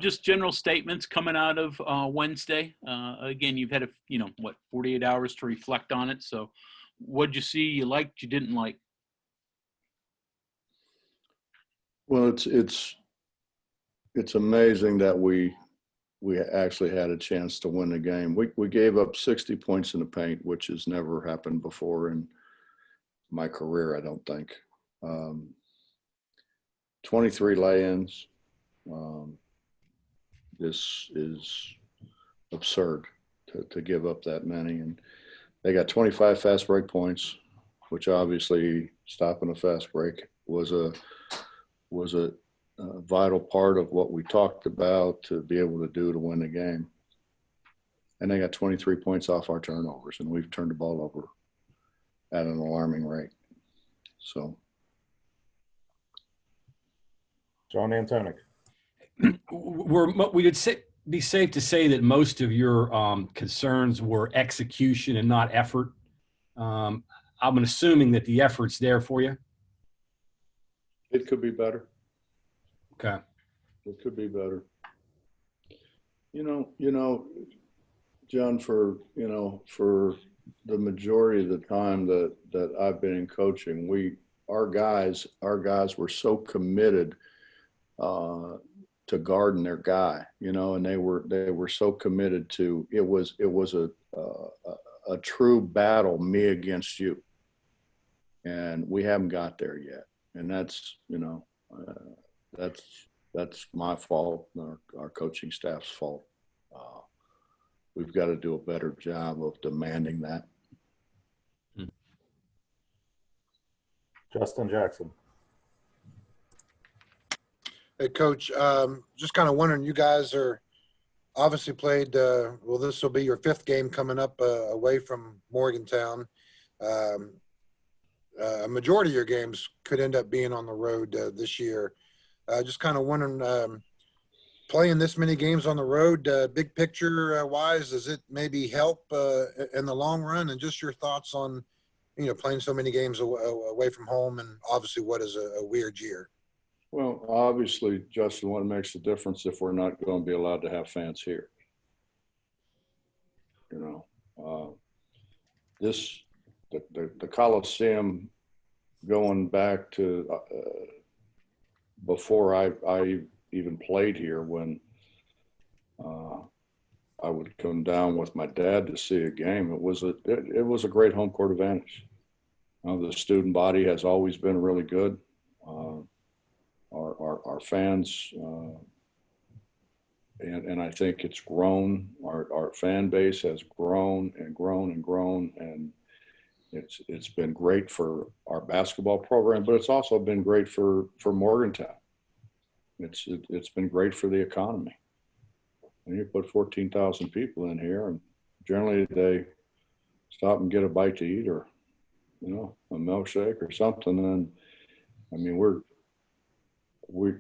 just general statements coming out of Wednesday. Again, you've had 48 hours to reflect on it. So what'd you see you liked, you didn't like? Well, it's amazing that we actually had a chance to win the game. We gave up 60 points in the paint, which has never happened before in my career, I don't think. 23 lay-ins. This is absurd to give up that many. And they got 25 fast break points, which obviously stopping a fast break was a vital part of what we talked about to be able to do to win the game. And they got 23 points off our turnovers, and we've turned the ball over at an alarming rate. So. John Antonik. We could be safe to say that most of your concerns were execution and not effort. I'm assuming that the effort's there for you. It could be better. Okay. It could be better. You know, John, for the majority of the time that I've been in coaching, our guys were so committed to guarding their guy, and they were so committed to it was a true battle, me against you, and we haven't got there yet, and that's my fault, our coaching staff's fault. We've got to do a better job of demanding that. Justin Jackson. Hey, Coach, just kind of wondering, you guys are obviously played, this will be your fifth game coming up away from Morgantown. A majority of your games could end up being on the road this year. Just kind of wondering, playing this many games on the road, big picture wise, does it maybe help in the long run? And just your thoughts on, playing so many games away from home and obviously what is a weird year. Well, obviously, Justin, what makes the difference if we're not going to be allowed to have fans here? The Coliseum, going back to before I even played here, when I would come down with my dad to see a game, it was a great home court advantage. The student body has always been really good. Our fans, and I think it's grown. Our fan base has grown and grown and grown, and it's been great for our basketball program, but it's also been great for Morgantown. It's been great for the economy. And you put 14,000 people in here, and generally they stop and get a bite to eat, or a milkshake or something. And I mean, we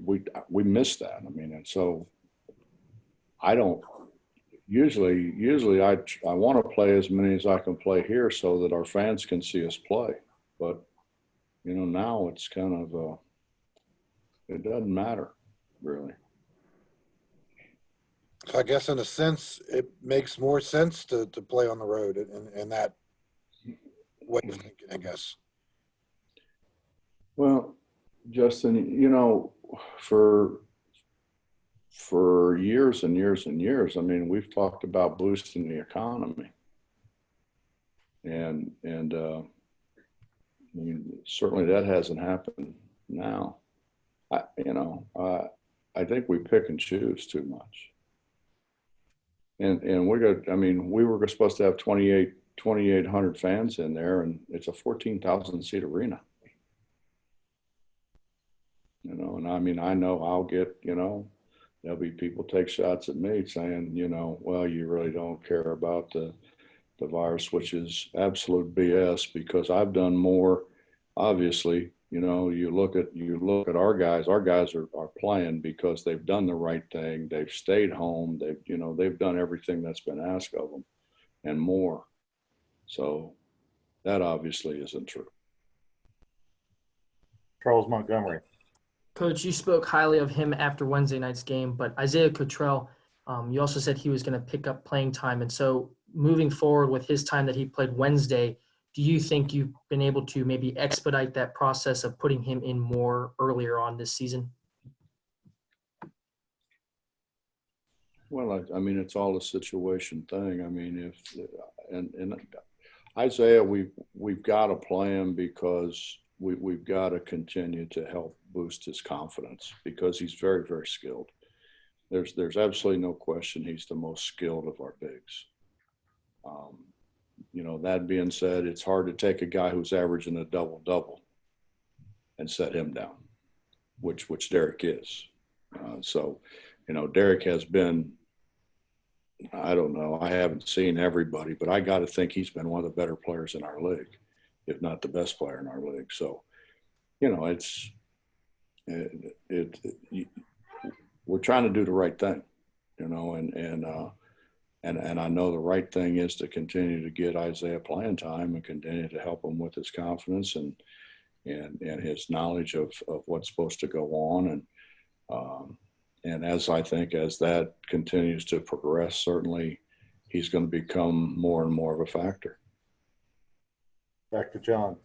miss that. I mean, and so I don't usually I want to play as many as I can play here so that our fans can see us play. But now it's kind of it doesn't matter really. So I guess in a sense, it makes more sense to play on the road in that way of thinking, I guess. Well, Justin, for years and years and years, I mean, we've talked about boosting the economy, and I mean, certainly that hasn't happened now. I think we pick and choose too much, and we were supposed to have 2,800 fans in there, and it's a 14,000 seat arena. And I mean, I know I'll get, there'll be people take shots at me saying, well, you really don't care about the virus, which is absolute BS, because I've done more. Obviously, you look at our guys are playing because they've done the right thing. They've stayed home. They've done everything that's been asked of them and more. So that obviously isn't true. Charles Montgomery. Coach, you spoke highly of him after Wednesday night's game, but Isaiah Cottrell, you also said he was going to pick up playing time. And so moving forward with his time that he played Wednesday, do you think you've been able to maybe expedite that process of putting him in more earlier on this season? Well, I mean, it's all a situation thing. I mean, and Isaiah, we've got to play him because we've got to continue to help boost his confidence because he's very, very skilled. There's absolutely no question he's the most skilled of our bigs. You know, that being said, it's hard to take a guy who's averaging a double-double and set him down, which Derek is. So, you know, Derek has been, I don't know, I haven't seen everybody, but I got to think he's been one of the better players in our league, if not the best player in our league. So, you know, we're trying to do the right thing, you know, and I know the right thing is to continue to get Isaiah playing time and continue to help him with his confidence and his knowledge of what's supposed to go on. And as I think as that continues to progress, certainly he's going to become more and more of a factor. Back to John.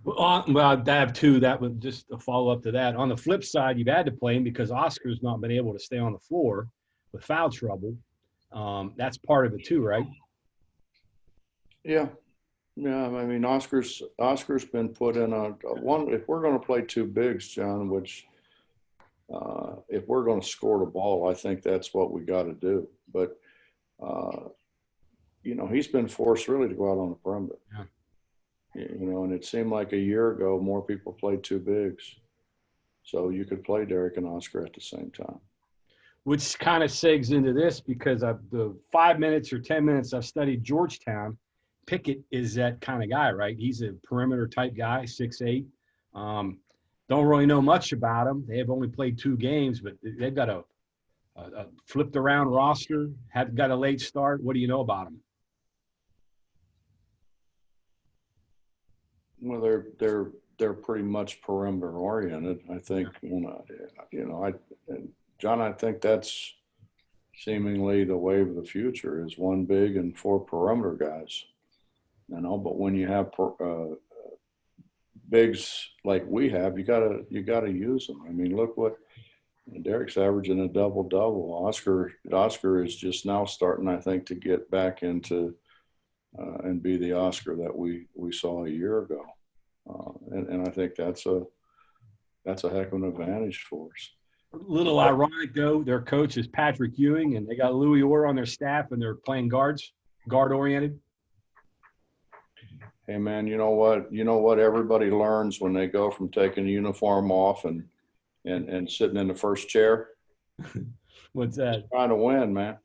Well, I have two. That was just a follow-up to that. On the flip side, you've had to play him because Oscar's not been able to stay on the floor with foul trouble. That's part of it too, right? Yeah. Yeah. I mean, Oscar's been put in a one, if we're going to play two bigs, John, which if we're going to score the ball, I think that's what we got to do. But, you know, he's been forced really to go out on the perimeter. Yeah. You know, and it seemed like a year ago, more people played two bigs. So you could play Derek and Oscar at the same time. Which kind of segs into this because the 5 minutes or 10 minutes I've studied Georgetown, Pickett is that kind of guy, right? He's a perimeter type guy, 6'8". Don't really know much about him. They have only played 2 games, but they've got a flipped around roster, have got a late start. What do you know about him? Well, they're pretty much perimeter oriented. I think, John, I think that's seemingly the wave of the future is 1 big and 4 perimeter guys. You know, but when you have bigs like we have, you gotta use them. I mean, look what Derek's averaging, a double-double. Oscar is just now starting, I think, to get back into and be the Oscar that we saw a year ago. And I think that's a heck of an advantage for us. A little ironic, though. Their coach is Patrick Ewing, and they got Louis Orr on their staff, and they're playing guard-oriented. Hey, man, you know what everybody learns when they go from taking the uniform off and sitting in the first chair? What's that? Just trying to win, man.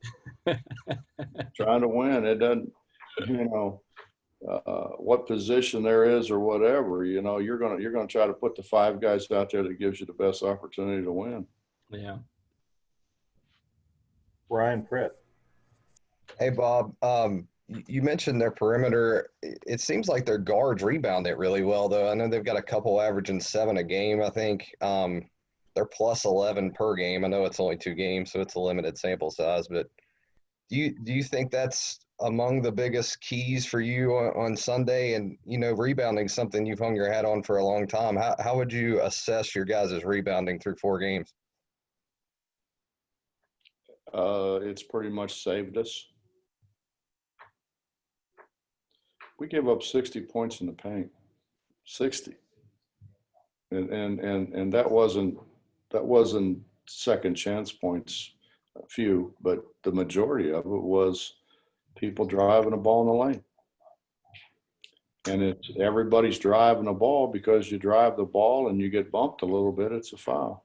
Trying to win. It doesn't, what position there is or whatever, you're gonna try to put the 5 guys out there that gives you the best opportunity to win. Yeah. Brian Pritt. Hey, Bob. You mentioned their perimeter. It seems like their guards rebound it really well, though. I know they've got a couple averaging 7 a game, I think. They're plus 11 per game. I know it's only 2 games, so it's a limited sample size. But do you think that's among the biggest keys for you on Sunday? And, rebounding something you've hung your hat on for a long time. How would you assess your guys' rebounding through 4 games? It's pretty much saved us. We gave up 60 points in the paint, 60, and that wasn't second chance points, a few, but the majority of it was people driving the ball in the lane. And it's everybody's driving the ball because you drive the ball and you get bumped a little bit, it's a foul.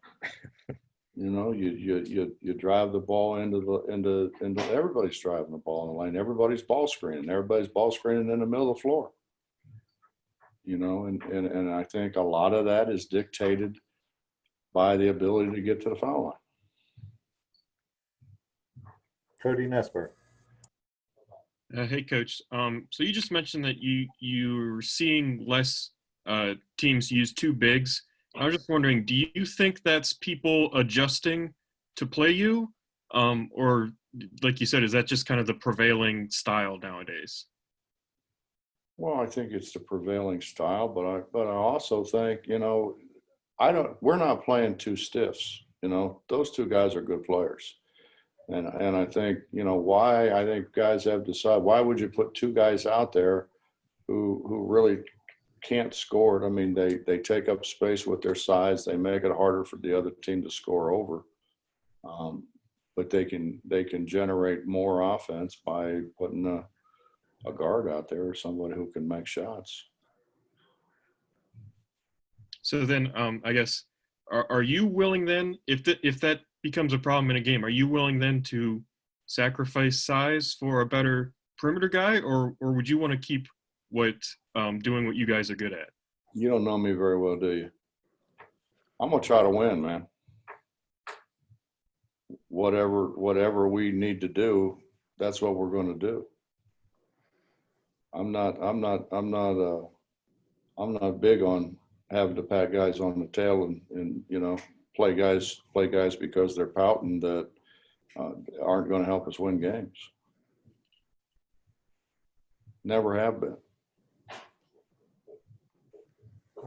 You drive the ball into everybody's driving the ball in the lane. Everybody's ball screening. Everybody's ball screening in the middle of the floor. And I think a lot of that is dictated by the ability to get to the foul line. Cody Nesper. Hey, Coach. So you just mentioned that you're seeing less teams use 2 bigs I was just wondering, do you think that's people adjusting to play you? Or like you said, is that just kind of the prevailing style nowadays? Well, I think it's the prevailing style, but I also think, we're not playing two stiffs, those two guys are good players. And I think, why I think guys have decided, why would you put two guys out there who really can't score it? I mean, they take up space with their size. They make it harder for the other team to score over. But they can generate more offense by putting a guard out there or somebody who can make shots. So then, I guess, are you willing then, if that becomes a problem in a game, are you willing then to sacrifice size for a better perimeter guy, or would you want to keep doing what you guys are good at? You don't know me very well, do you? I'm gonna try to win, man. Whatever we need to do, that's what we're going to do. I'm not big on having to pat guys on the tail and play guys because they're pouting that aren't going to help us win games. Never have been.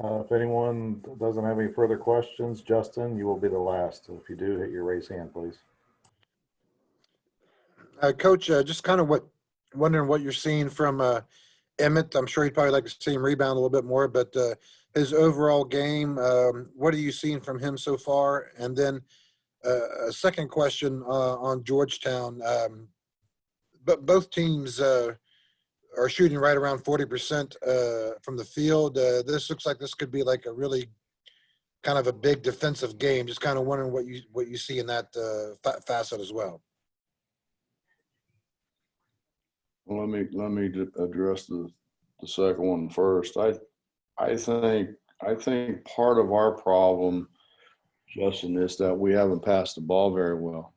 If anyone doesn't have any further questions, Justin, you will be the last. If you do, hit your raise hand, please. Coach, just kind of wondering what you're seeing from Emmett. I'm sure you'd probably like to see him rebound a little bit more, but his overall game, what are you seeing from him so far? And then a second question on Georgetown. But both teams are shooting right around 40% from the field. This looks like this could be like a really kind of a big defensive game. Just kind of wondering what you see in that facet as well. Well, let me address the second one first. I think part of our problem, Justin, is that we haven't passed the ball very well.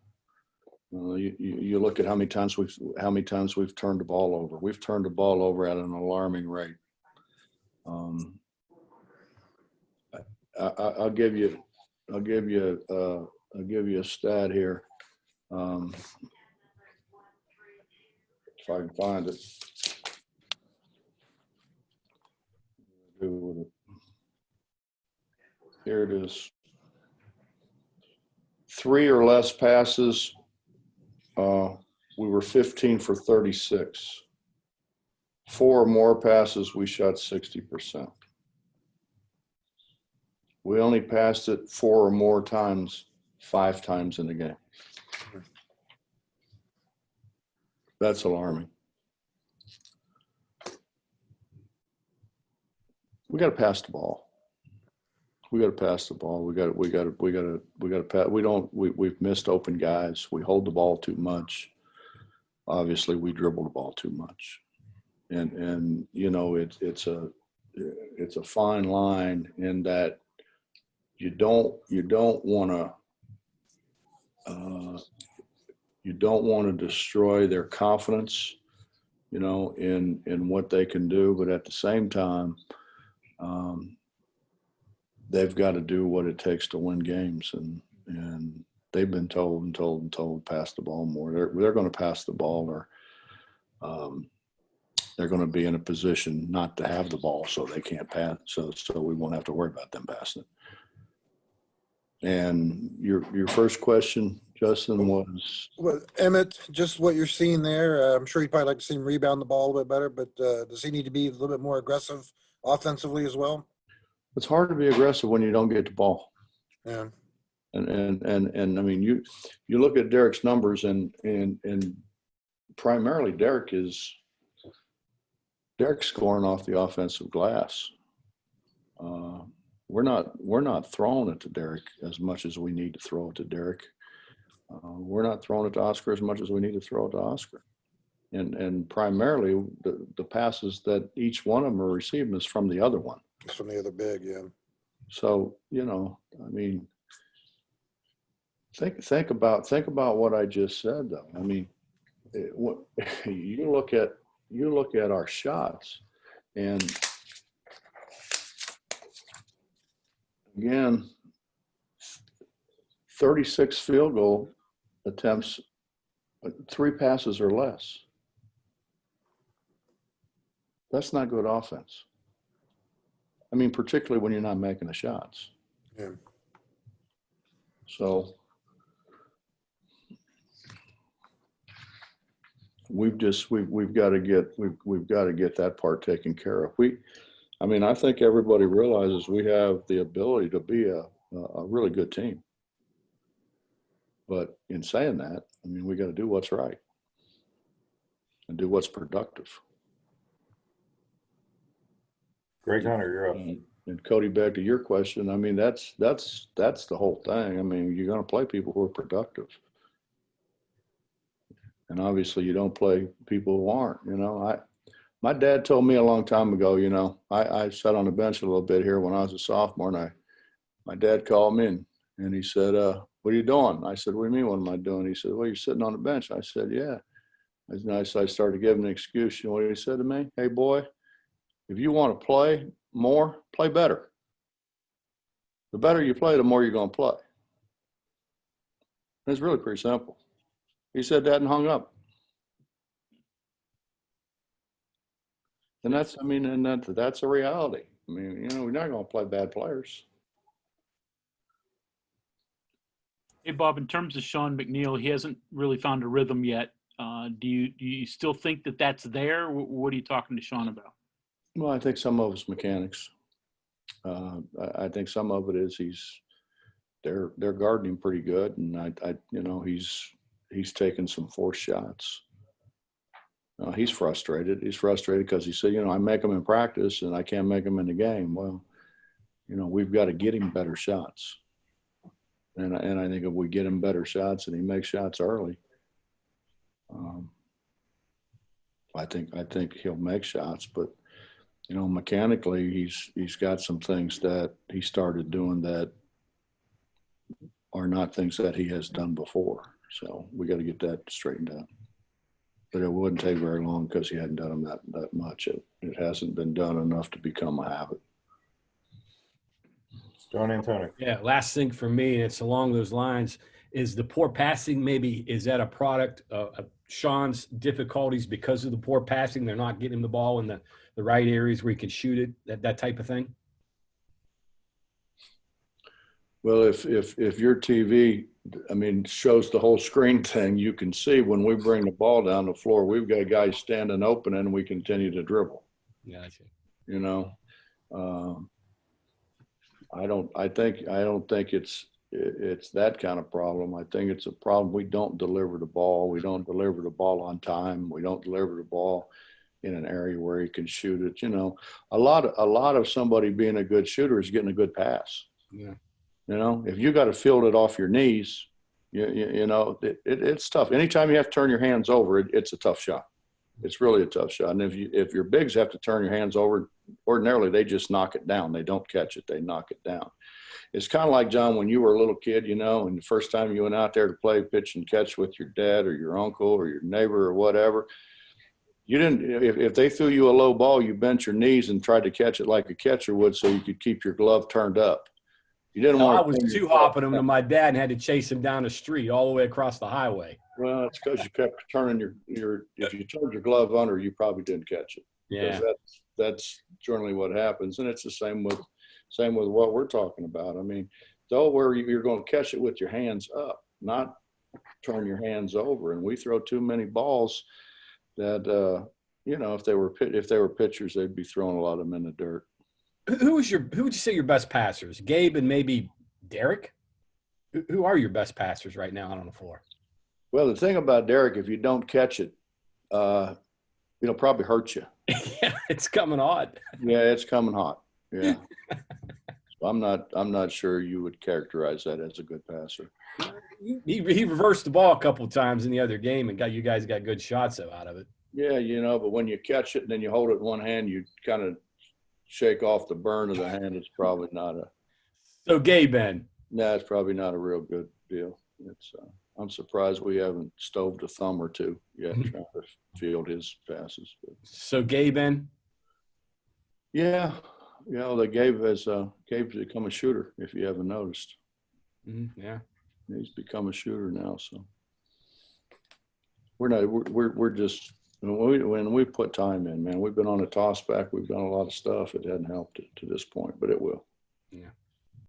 You look at how many times we've turned the ball over. We've turned the ball over at an alarming rate. I'll give you a stat here. If I can find it. Here it is. 3 or less passes, we were 15 for 36. 4 or more passes, we shot 60%. We only passed it 4 or more times, 5 times in the game. That's alarming. We got to pass the ball. We've missed open guys. We hold the ball too much. Obviously, we dribble the ball too much. And it's a fine line in that you don't want to destroy their confidence, in what they can do, but at the same time, they've got to do what it takes to win games, and they've been told pass the ball more. They're going to pass the ball, or they're going to be in a position not to have the ball, so they can't pass. So we won't have to worry about them passing it. And your first question, Justin, was? Well, Emmett, just what you're seeing there. I'm sure you'd probably like to see him rebound the ball a bit better, but does he need to be a little bit more aggressive offensively as well? It's hard to be aggressive when you don't get the ball. Yeah. And I mean, you look at Derek's numbers, and primarily Derek's scoring off the offensive glass. We're not throwing it to Derek as much as we need to throw it to Derek. We're not throwing it to Oscar as much as we need to throw it to Oscar. And primarily the passes that each one of them are receiving is from the other one. It's from the other big, yeah. So, I mean, think about what I just said, though. I mean, you look at our shots, and again, 36 field goal attempts, 3 passes or less. That's not good offense. I mean, particularly when you're not making the shots. Yeah. So we've got to get that part taken care of. I think everybody realizes we have the ability to be a really good team. But in saying that, I mean, we got to do what's right and do what's productive. Greg Hunter, you're up. And Cody, back to your question, I mean, that's the whole thing. I mean, you're going to play people who are productive. And obviously you don't play people who aren't, My dad told me a long time ago, I sat on the bench a little bit here when I was a sophomore, and my dad called me and he said, what are you doing? I said, what do you mean, what am I doing? He said, well, you're sitting on the bench. I said, yeah. I started giving an excuse. You know what he said to me? Hey, boy, if you want to play more, play better. The better you play, the more you're going to play. It's really pretty simple. He said that and hung up. And that's a reality. I mean, we're not going to play bad players. Hey, Bob, in terms of Sean McNeil, he hasn't really found a rhythm yet. Do you still think that that's there? What are you talking to Sean about? Well, I think some of it's mechanics. I think some of it is they're guarding him pretty good, and he's taken some forced shots. He's frustrated. He's frustrated because he said, I make them in practice and I can't make them in the game. Well, we've got to get him better shots. And I think if we get him better shots and he makes shots early, I think he'll make shots. But mechanically, he's got some things that he started doing that are not things that he has done before. So we got to get that straightened out. But it wouldn't take very long because he hadn't done them that much. It hasn't been done enough to become a habit. John Antoniuk. Yeah, last thing for me, and it's along those lines, is the poor passing. Is that a product of Sean's difficulties because of the poor passing? They're not getting him the ball in the right areas where he can shoot it, that type of thing? Well, if your TV, shows the whole screen thing, you can see when we bring the ball down the floor, we've got guys standing open and we continue to dribble. Gotcha. I don't think it's that kind of problem. I think it's a problem. We don't deliver the ball. We don't deliver the ball on time. We don't deliver the ball in an area where he can shoot it. A lot of somebody being a good shooter is getting a good pass. Yeah. If you got to field it off your knees, it's tough. Anytime you have to turn your hands over, it's a tough shot. It's really a tough shot. And if your bigs have to turn your hands over, ordinarily they just knock it down. They don't catch it. They knock it down. It's kind of like, John, when you were a little kid, and the first time you went out there to play pitch and catch with your dad or your uncle or your neighbor or whatever, you didn't, if they threw you a low ball, you bent your knees and tried to catch it like a catcher would so you could keep your glove turned up. You didn't want I was two hopping him to my dad and had to chase him down the street all the way across the highway. Well, it's because you kept turning if you turned your glove under, you probably didn't catch it. Yeah. That's generally what happens. And it's the same with what we're talking about. Though where you're going to catch it with your hands up, not turn your hands over. And we throw too many balls that, if they were pitchers, they'd be throwing a lot of them in the dirt. Who would you say your best passers? Gabe and maybe Derek? Who are your best passers right now out on the floor? Well, the thing about Derek, if you don't catch it, it'll probably hurt you. Yeah, it's coming hot. Yeah, it's coming hot. Yeah. So I'm not sure you would characterize that as a good passer. He reversed the ball a couple of times in the other game and you guys got good shots out of it. Yeah, but when you catch it and then you hold it in one hand, you kind of shake off the burn of the hand. It's probably not So Gabe, Ben. No, it's probably not a real good deal. I'm surprised we haven't stoved a thumb or two yet trying to field his passes. But. So Gabe, Ben. Yeah, they gave become a shooter, if you haven't noticed. Yeah. He's become a shooter now, so we're just when we put time in, man. We've been on a toss back. We've done a lot of stuff. It hadn't helped it to this point, but it will. Yeah.